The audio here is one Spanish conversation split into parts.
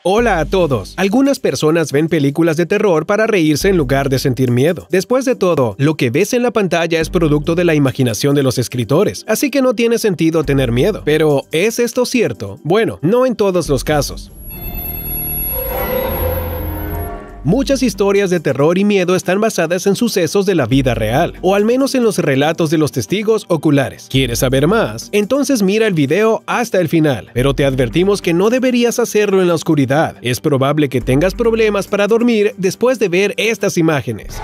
Hola a todos. Algunas personas ven películas de terror para reírse en lugar de sentir miedo. Después de todo, lo que ves en la pantalla es producto de la imaginación de los escritores, así que no tiene sentido tener miedo. Pero, ¿es esto cierto? Bueno, no en todos los casos. Muchas historias de terror y miedo están basadas en sucesos de la vida real, o al menos en los relatos de los testigos oculares. ¿Quieres saber más? Entonces mira el video hasta el final, pero te advertimos que no deberías hacerlo en la oscuridad. Es probable que tengas problemas para dormir después de ver estas imágenes.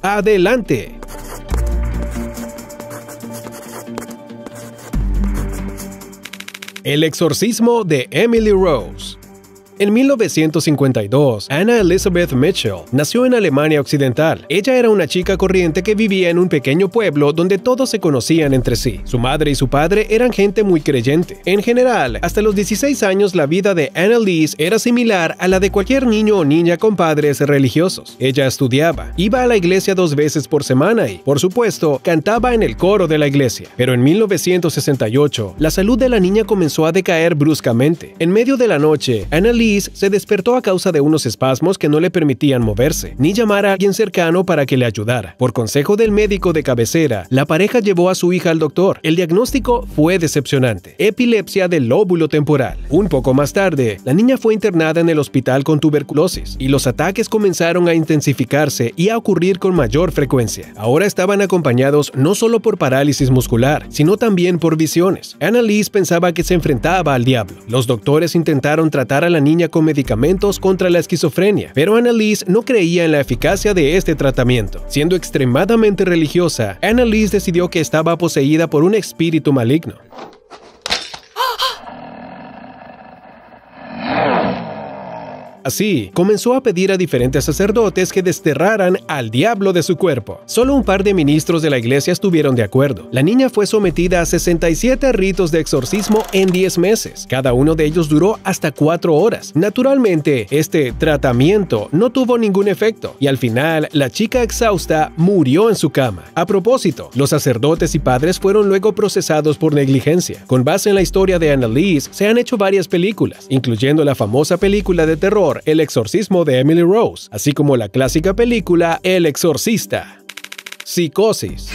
¡Adelante! El exorcismo de Emily Rose. En 1952, Anna Elizabeth Mitchell nació en Alemania Occidental. Ella era una chica corriente que vivía en un pequeño pueblo donde todos se conocían entre sí. Su madre y su padre eran gente muy creyente. En general, hasta los 16 años la vida de Annalise era similar a la de cualquier niño o niña con padres religiosos. Ella estudiaba, iba a la iglesia 2 veces por semana y, por supuesto, cantaba en el coro de la iglesia. Pero en 1968, la salud de la niña comenzó a decaer bruscamente. En medio de la noche, Annalise se despertó a causa de unos espasmos que no le permitían moverse, ni llamar a alguien cercano para que le ayudara. Por consejo del médico de cabecera, la pareja llevó a su hija al doctor. El diagnóstico fue decepcionante: epilepsia del lóbulo temporal. Un poco más tarde, la niña fue internada en el hospital con tuberculosis, y los ataques comenzaron a intensificarse y a ocurrir con mayor frecuencia. Ahora estaban acompañados no solo por parálisis muscular, sino también por visiones. Annalise pensaba que se enfrentaba al diablo. Los doctores intentaron tratar a la niña con medicamentos contra la esquizofrenia, pero Annalise no creía en la eficacia de este tratamiento. Siendo extremadamente religiosa, Annalise decidió que estaba poseída por un espíritu maligno. Así, comenzó a pedir a diferentes sacerdotes que desterraran al diablo de su cuerpo. Solo un par de ministros de la iglesia estuvieron de acuerdo. La niña fue sometida a 67 ritos de exorcismo en 10 meses. Cada uno de ellos duró hasta 4 horas. Naturalmente, este tratamiento no tuvo ningún efecto, y al final, la chica exhausta murió en su cama. A propósito, los sacerdotes y padres fueron luego procesados por negligencia. Con base en la historia de Annalise, se han hecho varias películas, incluyendo la famosa película de terror El exorcismo de Emily Rose, así como la clásica película El exorcista. Psicosis.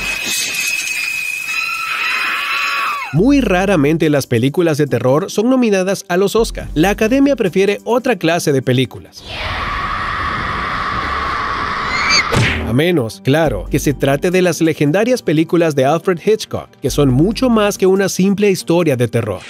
Muy raramente las películas de terror son nominadas a los Oscar. La Academia prefiere otra clase de películas. A menos, claro, que se trate de las legendarias películas de Alfred Hitchcock, que son mucho más que una simple historia de terror.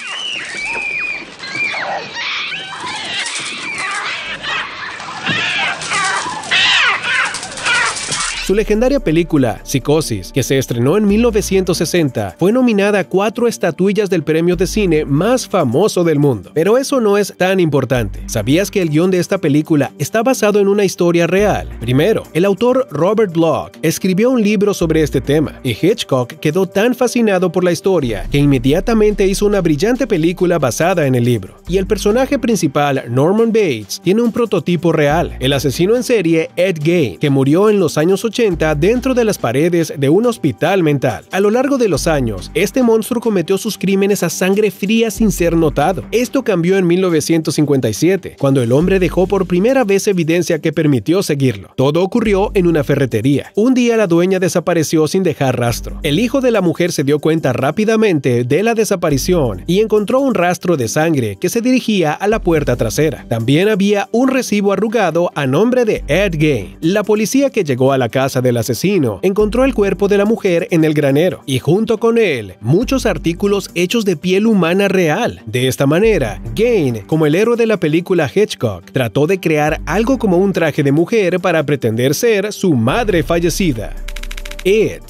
Su legendaria película, Psicosis, que se estrenó en 1960, fue nominada a 4 estatuillas del premio de cine más famoso del mundo. Pero eso no es tan importante. ¿Sabías que el guión de esta película está basado en una historia real? Primero, el autor Robert Bloch escribió un libro sobre este tema, y Hitchcock quedó tan fascinado por la historia que inmediatamente hizo una brillante película basada en el libro. Y el personaje principal, Norman Bates, tiene un prototipo real: el asesino en serie Ed Gein, que murió en los años 80 dentro de las paredes de un hospital mental. A lo largo de los años, este monstruo cometió sus crímenes a sangre fría sin ser notado. Esto cambió en 1957, cuando el hombre dejó por primera vez evidencia que permitió seguirlo. Todo ocurrió en una ferretería. Un día la dueña desapareció sin dejar rastro. El hijo de la mujer se dio cuenta rápidamente de la desaparición y encontró un rastro de sangre que se dirigía a la puerta trasera. También había un recibo arrugado a nombre de Ed Gein. La policía que llegó a la casa del asesino encontró el cuerpo de la mujer en el granero, y junto con él muchos artículos hechos de piel humana real. De esta manera, Gein, como el héroe de la película Hitchcock, trató de crear algo como un traje de mujer para pretender ser su madre fallecida. It.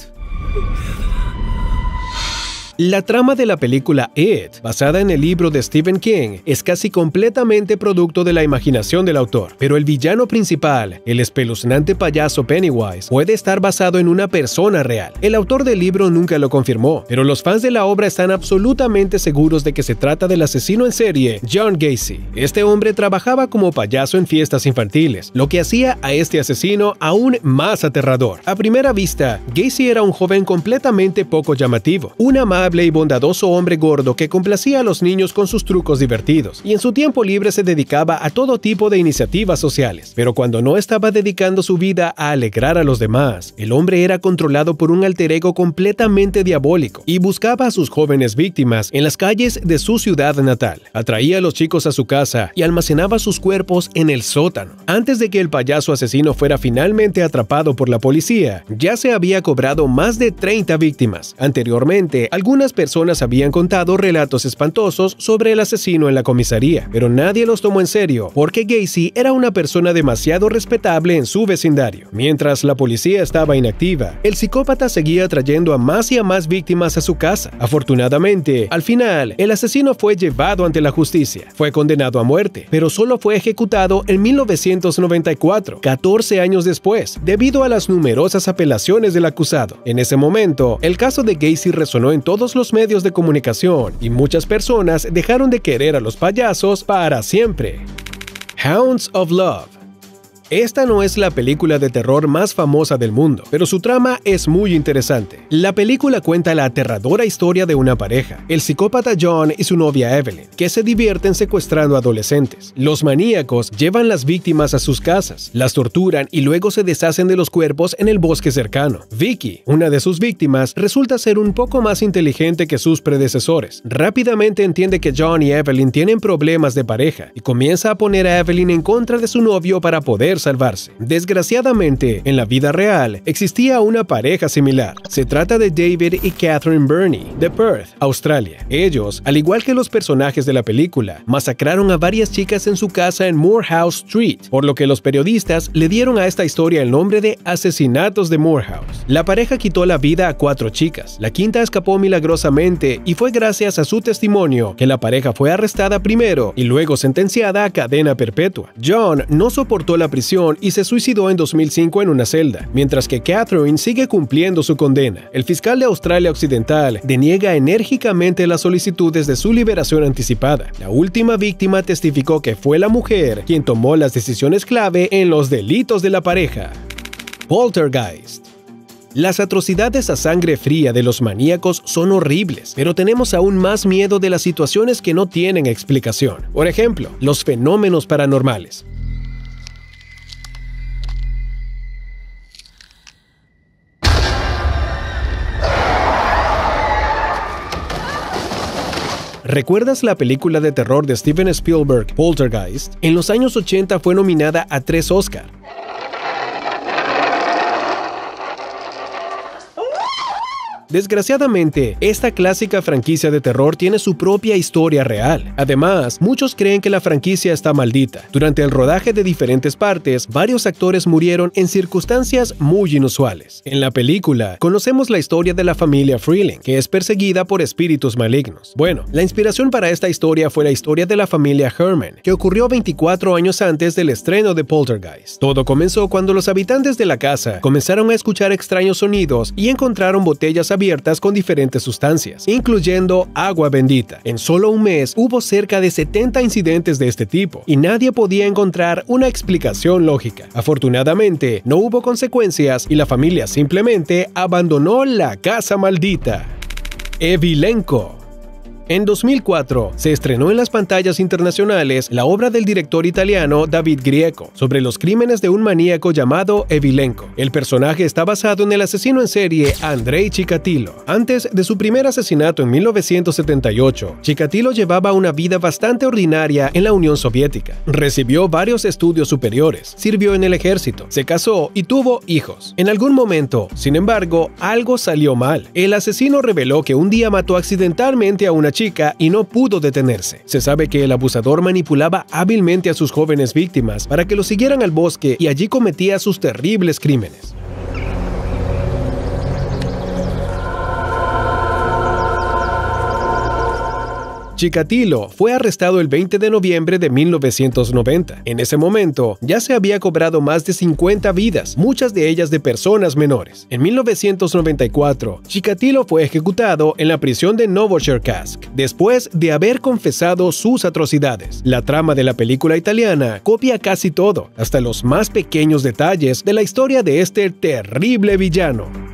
La trama de la película It, basada en el libro de Stephen King, es casi completamente producto de la imaginación del autor, pero el villano principal, el espeluznante payaso Pennywise, puede estar basado en una persona real. El autor del libro nunca lo confirmó, pero los fans de la obra están absolutamente seguros de que se trata del asesino en serie John Gacy. Este hombre trabajaba como payaso en fiestas infantiles, lo que hacía a este asesino aún más aterrador. A primera vista, Gacy era un joven completamente poco llamativo, una madre amable y bondadoso hombre gordo que complacía a los niños con sus trucos divertidos, y en su tiempo libre se dedicaba a todo tipo de iniciativas sociales. Pero cuando no estaba dedicando su vida a alegrar a los demás, el hombre era controlado por un alter ego completamente diabólico y buscaba a sus jóvenes víctimas en las calles de su ciudad natal. Atraía a los chicos a su casa y almacenaba sus cuerpos en el sótano. Antes de que el payaso asesino fuera finalmente atrapado por la policía, ya se había cobrado más de 30 víctimas. Anteriormente, algunas personas habían contado relatos espantosos sobre el asesino en la comisaría, pero nadie los tomó en serio porque Gacy era una persona demasiado respetable en su vecindario. Mientras la policía estaba inactiva, el psicópata seguía trayendo a más y a más víctimas a su casa. Afortunadamente, al final, el asesino fue llevado ante la justicia. Fue condenado a muerte, pero solo fue ejecutado en 1994, 14 años después, debido a las numerosas apelaciones del acusado. En ese momento, el caso de Gacy resonó en todos los medios de comunicación y muchas personas dejaron de querer a los payasos para siempre. Hounds of Love. Esta no es la película de terror más famosa del mundo, pero su trama es muy interesante. La película cuenta la aterradora historia de una pareja, el psicópata John y su novia Evelyn, que se divierten secuestrando adolescentes. Los maníacos llevan las víctimas a sus casas, las torturan y luego se deshacen de los cuerpos en el bosque cercano. Vicky, una de sus víctimas, resulta ser un poco más inteligente que sus predecesores. Rápidamente entiende que John y Evelyn tienen problemas de pareja y comienza a poner a Evelyn en contra de su novio para poder salvarse. Desgraciadamente, en la vida real, existía una pareja similar. Se trata de David y Catherine Burney, de Perth, Australia. Ellos, al igual que los personajes de la película, masacraron a varias chicas en su casa en Moorhouse Street, por lo que los periodistas le dieron a esta historia el nombre de Asesinatos de Moorhouse. La pareja quitó la vida a 4 chicas. La quinta escapó milagrosamente y fue gracias a su testimonio que la pareja fue arrestada primero y luego sentenciada a cadena perpetua. John no soportó la prisión y se suicidó en 2005 en una celda, mientras que Catherine sigue cumpliendo su condena. El fiscal de Australia Occidental deniega enérgicamente las solicitudes de su liberación anticipada. La última víctima testificó que fue la mujer quien tomó las decisiones clave en los delitos de la pareja. Poltergeist. Las atrocidades a sangre fría de los maníacos son horribles, pero tenemos aún más miedo de las situaciones que no tienen explicación. Por ejemplo, los fenómenos paranormales. ¿Recuerdas la película de terror de Steven Spielberg, Poltergeist? En los años 80 fue nominada a 3 Oscar. Desgraciadamente, esta clásica franquicia de terror tiene su propia historia real. Además, muchos creen que la franquicia está maldita. Durante el rodaje de diferentes partes, varios actores murieron en circunstancias muy inusuales. En la película, conocemos la historia de la familia Freeling, que es perseguida por espíritus malignos. Bueno, la inspiración para esta historia fue la historia de la familia Herman, que ocurrió 24 años antes del estreno de Poltergeist. Todo comenzó cuando los habitantes de la casa comenzaron a escuchar extraños sonidos y encontraron botellas abiertas con diferentes sustancias, incluyendo agua bendita. En solo un mes hubo cerca de 70 incidentes de este tipo y nadie podía encontrar una explicación lógica. Afortunadamente, no hubo consecuencias y la familia simplemente abandonó la casa maldita. Evilenko. En 2004, se estrenó en las pantallas internacionales la obra del director italiano David Grieco sobre los crímenes de un maníaco llamado Evilenko. El personaje está basado en el asesino en serie Andrei Chikatilo. Antes de su primer asesinato en 1978, Chikatilo llevaba una vida bastante ordinaria en la Unión Soviética. Recibió varios estudios superiores, sirvió en el ejército, se casó y tuvo hijos. En algún momento, sin embargo, algo salió mal. El asesino reveló que un día mató accidentalmente a una chica y no pudo detenerse. Se sabe que el abusador manipulaba hábilmente a sus jóvenes víctimas para que lo siguieran al bosque y allí cometía sus terribles crímenes. Chikatilo fue arrestado el 20 de noviembre de 1990. En ese momento, ya se había cobrado más de 50 vidas, muchas de ellas de personas menores. En 1994, Chikatilo fue ejecutado en la prisión de Novocherkassk, después de haber confesado sus atrocidades. La trama de la película italiana copia casi todo, hasta los más pequeños detalles de la historia de este terrible villano.